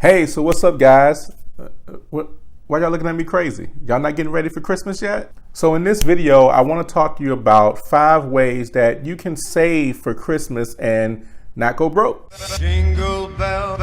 Hey, so what's up, guys? Why y'all looking at me crazy? Y'all not getting ready for Christmas yet? So in this video, I want to talk to you about 5 ways that you can save for Christmas and not go broke. Jingle bell.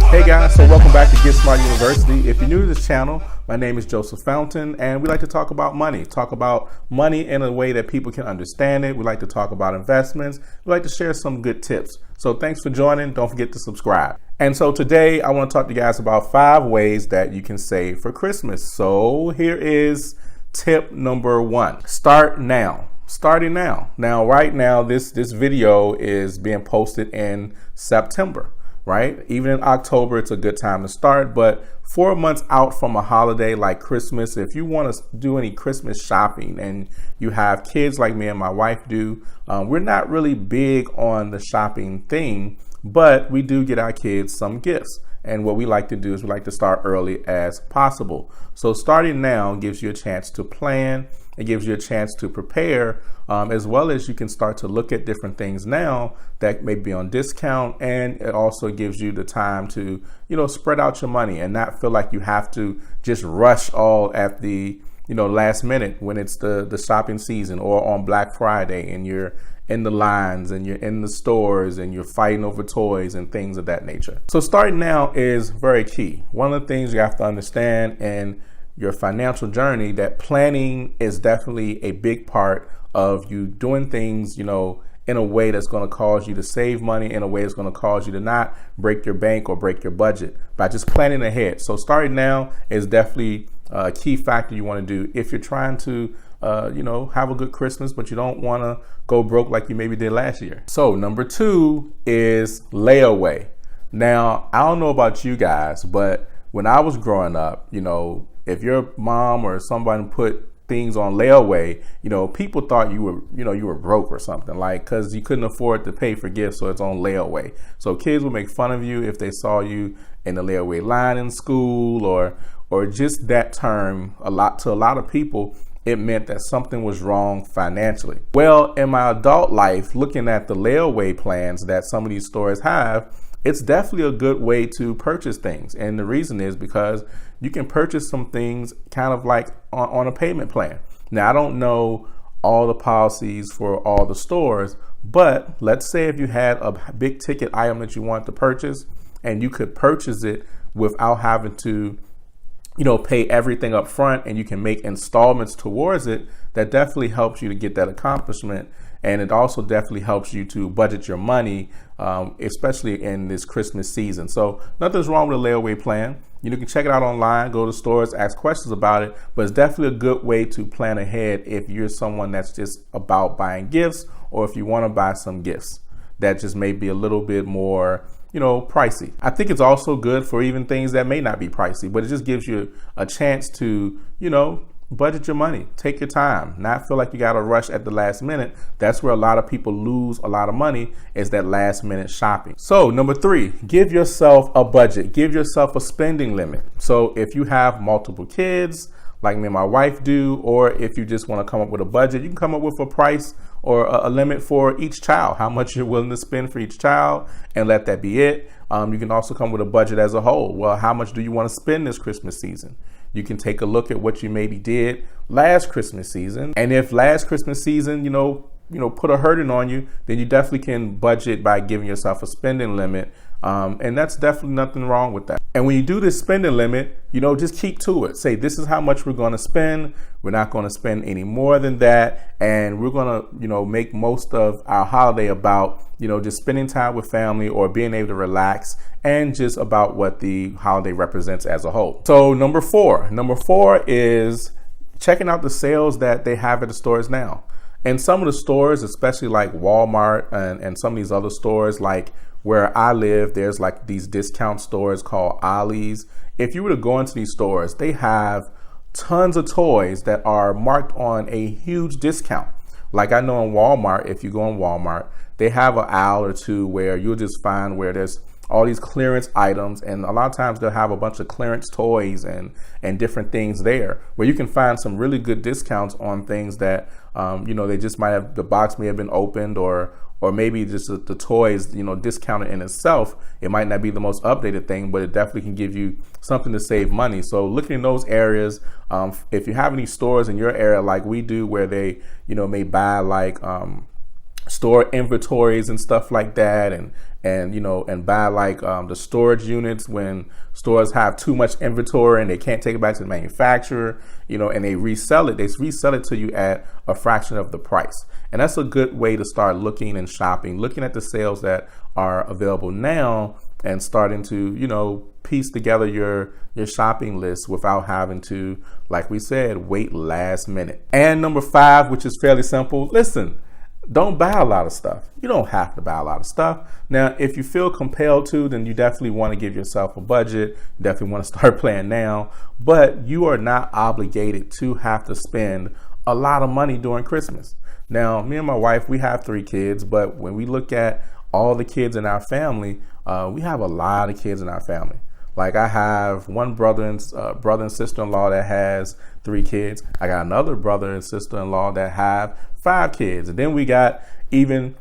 Hey guys, so welcome back to Get Smart University. If you're new to this channel, my name is Joseph Fountain, and we like to talk about money in a way that people can understand it. We like to talk about investments. We like to share some good tips. So thanks for joining. Don't forget to subscribe. And so today I want to talk to you guys about 5 ways that you can save for Christmas. So here is tip number 1. Start now. Starting now. Now, right now, this video is being posted in September. Right? Even in October, it's a good time to start. But 4 months out from a holiday like Christmas, if you want to do any Christmas shopping and you have kids like me and my wife do, we're not really big on the shopping thing, but we do get our kids some gifts. And what we like to do is we like to start early as possible. So starting now gives you a chance to plan. It gives you a chance to prepare, as well as you can start to look at different things now that may be on discount. And it also gives you the time to, spread out your money and not feel like you have to just rush all at the, last minute when it's the shopping season or on Black Friday and you're in the lines and you're in the stores and you're fighting over toys and things of that nature. So starting now is very key. One of the things you have to understand in your financial journey, that planning is definitely a big part of you doing things, in a way that's going to cause you to save money, in a way that's going to cause you to not break your bank or break your budget by just planning ahead. So starting now is definitely a key factor you want to do if you're trying to have a good Christmas, but you don't want to go broke like you maybe did last year. So number 2 is layaway. Now, I don't know about you guys, but when I was growing up, if your mom or somebody put things on layaway, people thought you were broke or something, like, because you couldn't afford to pay for gifts, so it's on layaway. So kids would make fun of you if they saw you in the layaway line in school, or just that term. To a lot of people, it meant that something was wrong financially. Well, in my adult life, looking at the layaway plans that some of these stores have, it's definitely a good way to purchase things. And the reason is because you can purchase some things kind of like on a payment plan. Now, I don't know all the policies for all the stores, but let's say if you had a big ticket item that you want to purchase and you could purchase it without having to pay everything up front, and you can make installments towards it, that definitely helps you to get that accomplishment. And it also definitely helps you to budget your money, especially in this Christmas season. So nothing's wrong with a layaway plan. You can check it out online, go to stores, ask questions about it, but it's definitely a good way to plan ahead if you're someone that's just about buying gifts, or if you want to buy some gifts that just may be a little bit more pricey. I think it's also good for even things that may not be pricey, but it just gives you a chance to, budget your money, take your time, not feel like you got to rush at the last minute. That's where a lot of people lose a lot of money, is that last minute shopping. So number 3, give yourself a budget, give yourself a spending limit. So if you have multiple kids, like me and my wife do, or if you just want to come up with a budget, you can come up with a price or a limit for each child, how much you're willing to spend for each child, and let that be it. You can also come with a budget as a whole. Well, how much do you want to spend this Christmas season? You can take a look at what you maybe did last Christmas season. And if last Christmas season, put a hurting on you, then you definitely can budget by giving yourself a spending limit. And that's definitely nothing wrong with that. And when you do this spending limit, just keep to it. Say, this is how much we're going to spend. We're not going to spend any more than that. And we're going to, make most of our holiday about, just spending time with family or being able to relax, and just about what the holiday represents as a whole. So number 4 is checking out the sales that they have at the stores now. And some of the stores, especially like Walmart and some of these other stores, like where I live, there's like these discount stores called Ollie's. If you were to go into these stores, they have tons of toys that are marked on a huge discount. Like I know in Walmart, if you go in Walmart, they have an aisle or two where you'll just find where there's all these clearance items, and a lot of times they'll have a bunch of clearance toys and different things there where you can find some really good discounts on things that they just might have, the box may have been opened or or maybe just the toys, discounted in itself. It might not be the most updated thing, but it definitely can give you something to save money. So looking in those areas, if you have any stores in your area like we do, where they, may buy like store inventories and stuff like that, and buy like the storage units when stores have too much inventory and they can't take it back to the manufacturer, and they resell it to you at a fraction of the price. And that's a good way to start looking and shopping, looking at the sales that are available now and starting to, piece together your shopping list without having to, like we said, wait last minute. And number 5, which is fairly simple, listen, don't buy a lot of stuff. You don't have to buy a lot of stuff. Now, if you feel compelled to, then you definitely want to give yourself a budget. You definitely want to start planning now. But you are not obligated to have to spend a lot of money during Christmas. Now, me and my wife, we have 3 kids, but when we look at all the kids in our family, we have a lot of kids in our family. Like I have one brother and sister-in-law that has 3 kids. I got another brother and sister-in-law that have 5 kids. And then we got even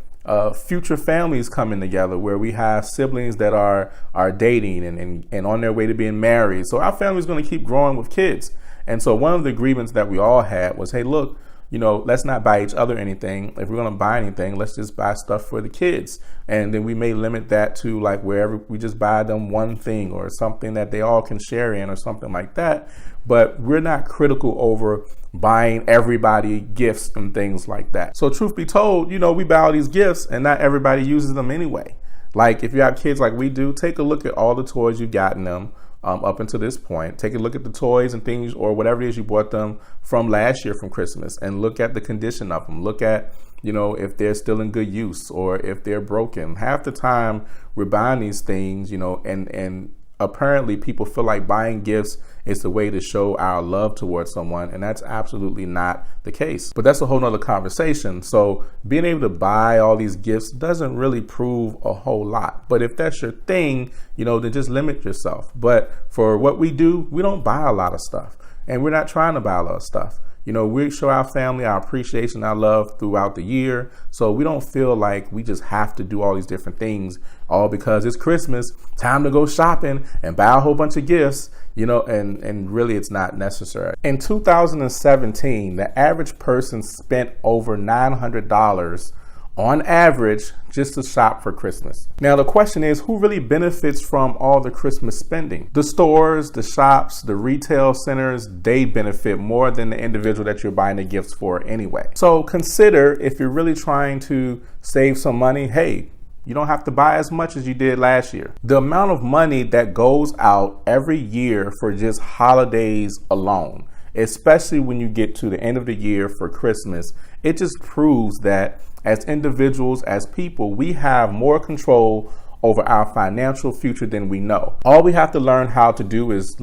future families coming together where we have siblings that are dating and on their way to being married. So our family is going to keep growing with kids. And so one of the agreements that we all had was, hey, look, let's not buy each other anything. If we're going to buy anything, let's just buy stuff for the kids. And then we may limit that to like wherever we just buy them one thing or something that they all can share in or something like that. But we're not critical over buying everybody gifts and things like that. So truth be told, we buy all these gifts and not everybody uses them anyway. Like if you have kids like we do, take a look at all the toys you've gotten them up until this point. Take a look at the toys and things or whatever it is you bought them from last year from Christmas and look at the condition of them. Look at, if they're still in good use or if they're broken. Half the time we're buying these things, and apparently people feel like buying gifts is the way to show our love towards someone, and that's absolutely not the case. But that's a whole nother conversation. So being able to buy all these gifts doesn't really prove a whole lot. But if that's your thing, then just limit yourself. But for what we do, we don't buy a lot of stuff, and we're not trying to buy a lot of stuff. We show our family our appreciation, our love throughout the year. So we don't feel like we just have to do all these different things all because it's Christmas, time to go shopping and buy a whole bunch of gifts, and really it's not necessary. In 2017, the average person spent over $900 on average just to shop for Christmas. Now the question is, who really benefits from all the Christmas spending? The stores, the shops, the retail centers, they benefit more than the individual that you're buying the gifts for anyway. So consider, if you're really trying to save some money, hey, you don't have to buy as much as you did last year. The amount of money that goes out every year for just holidays alone, especially when you get to the end of the year for Christmas, it just proves that as individuals, as people, we have more control over our financial future than we know. All we have to learn how to do is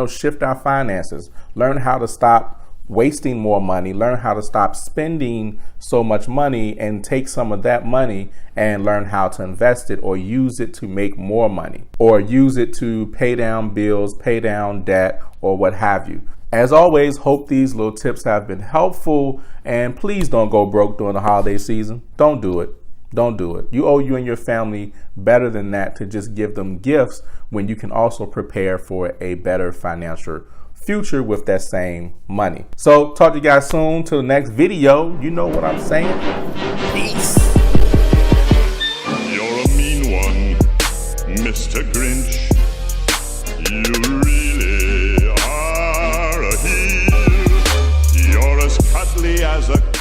shift our finances, learn how to stop wasting more money, learn how to stop spending so much money and take some of that money and learn how to invest it or use it to make more money or use it to pay down bills, pay down debt, or what have you. As always, hope these little tips have been helpful, and please don't go broke during the holiday season. Don't do it. Don't do it. You owe you and your family better than that to just give them gifts when you can also prepare for a better financial future with that same money. So talk to you guys soon. Till the next video. You know what I'm saying? Peace. You're a mean one, Mr. Grinch. You really are a heel. You're as cuddly as a